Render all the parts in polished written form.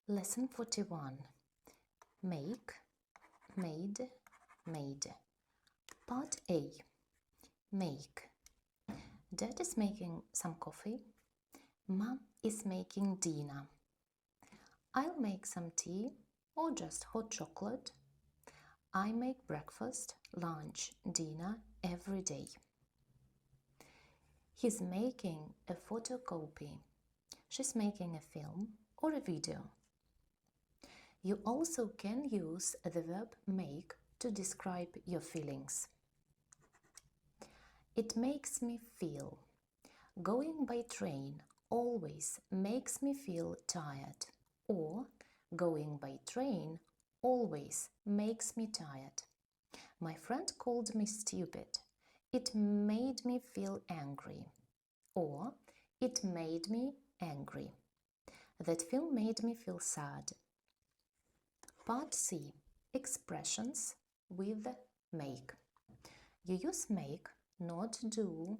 Lesson 41. Make, made, made. Part A. Make. Dad is making some coffee. Mom is making dinner. I'll make some tea or just hot chocolate. I make breakfast, lunch, dinner every day. He's making a photocopy. She's making a film or a video. You also can use the verb make to describe your feelings. It makes me feel. Going by train always makes me feel tired. Or going by train always makes me tired. My friend called me stupid. It made me feel angry. Or it made me angry. That film made me feel sad. Part C. Expressions with make. You use make, not do,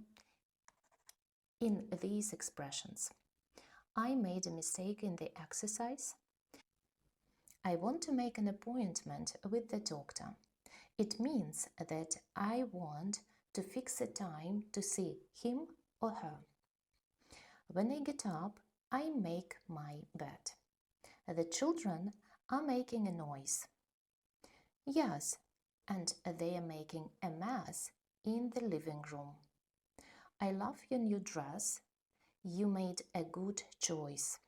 in these expressions. I made a mistake in the exercise. I want to make an appointment with the doctor. It means that I want to fix a time to see him or her. When I get up, I make my bed. The children are making a noise. Yes, and they are making a mess in the living room. I love your new dress. You made a good choice.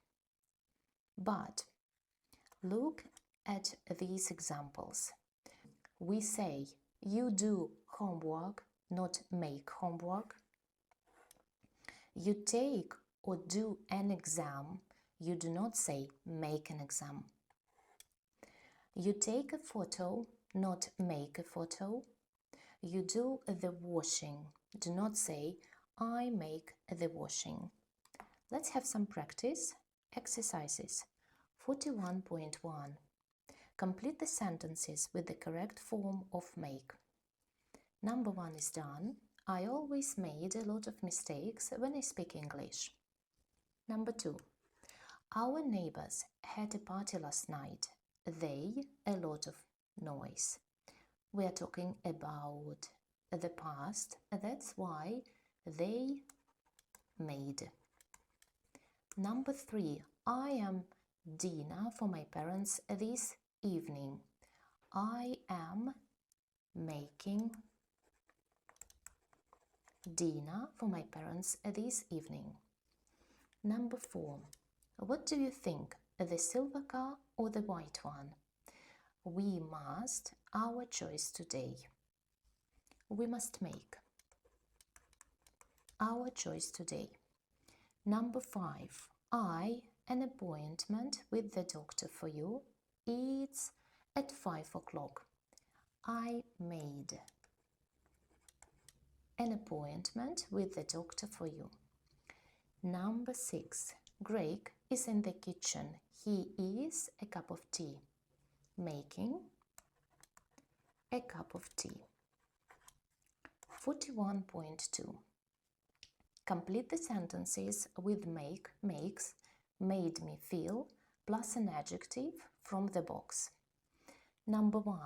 But look at these examples. We say you do homework, not make homework. You take or do an exam. You do not say make an exam. You take a photo, not make a photo. You do the washing. Do not say I make the washing. Let's have some practice. Exercises. 41.1. Complete the sentences with the correct form of make. Number 1 is done. I always made a lot of mistakes when I speak English. Number 2. Our neighbors had a party last night. They, a lot of noise. We are talking about the past. That's why they made. Number 3. I am dinner for my parents this evening. I am making dinner for my parents this evening. Number 4. What do you think, the silver car or the white one? We must, our choice today. We must make our choice today. Number 5. An appointment with the doctor for you. It's at 5 o'clock. I made an appointment with the doctor for you. Number 6. Greg is in the kitchen. He is a cup of tea. Making a cup of tea. 41.2. Complete the sentences with make, makes, made me feel, plus an adjective from the box. Number 1.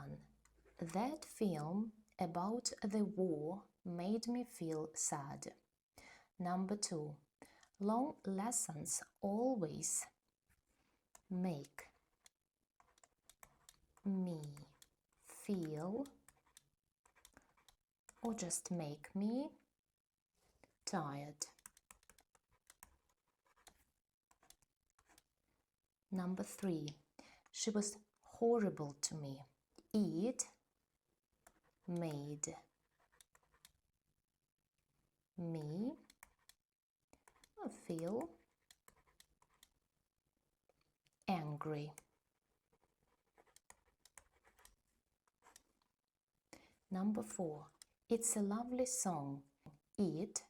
That film about the war made me feel sad. Number 2. Long lessons always make me feel, or just make me tired. Number 3. She was horrible to me. It made me feel angry. Number 4. It's a lovely song. It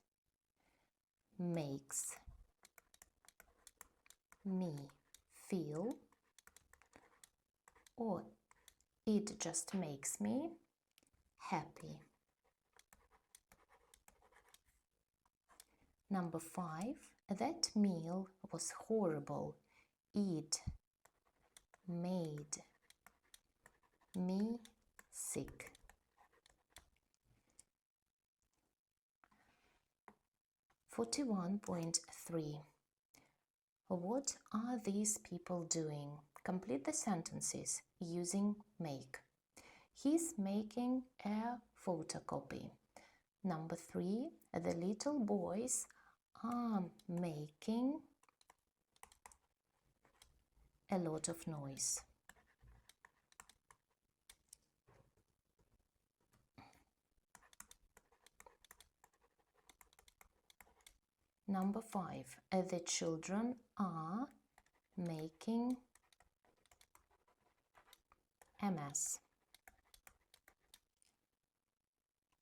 makes me feel, or it just makes me happy. Number 5. That meal was horrible. It made me sick. (41.3) What are these people doing? Complete the sentences using make. He's making a photocopy. Number 3, the little boys are making a lot of noise. Number 5, the children are making a mess.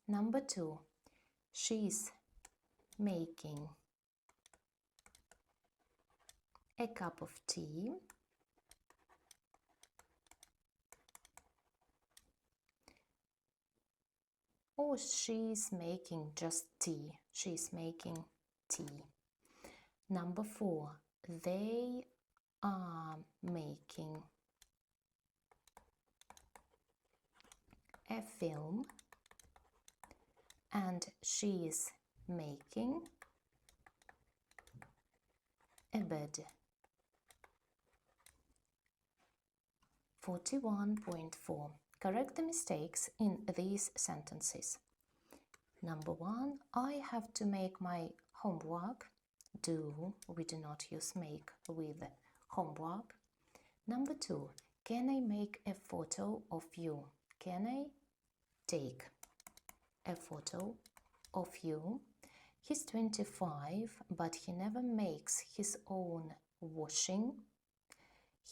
Number 2, she's making a cup of tea. Or she's making just tea. She's making tea. Number 4, they are making a film. And she is making a bed. 41.4. Correct the mistakes in these sentences. Number 1, I have to make my homework. Do, we do not use make with homework. Number 2, can I make a photo of you? Can I take a photo of you? He's 25, but he never makes his own washing.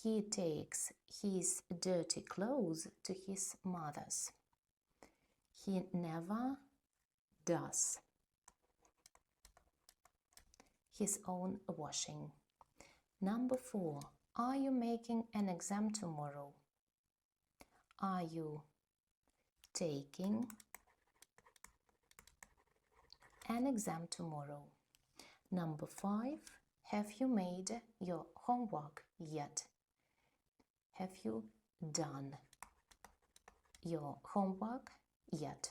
He takes his dirty clothes to his mother's. He never does his own washing. Number 4, are you making an exam tomorrow? Are you taking an exam tomorrow? Number 5, have you made your homework yet? Have you done your homework yet?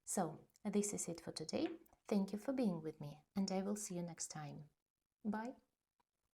So, this is it for today. Thank you for being with me, and I will see you next time. Bye.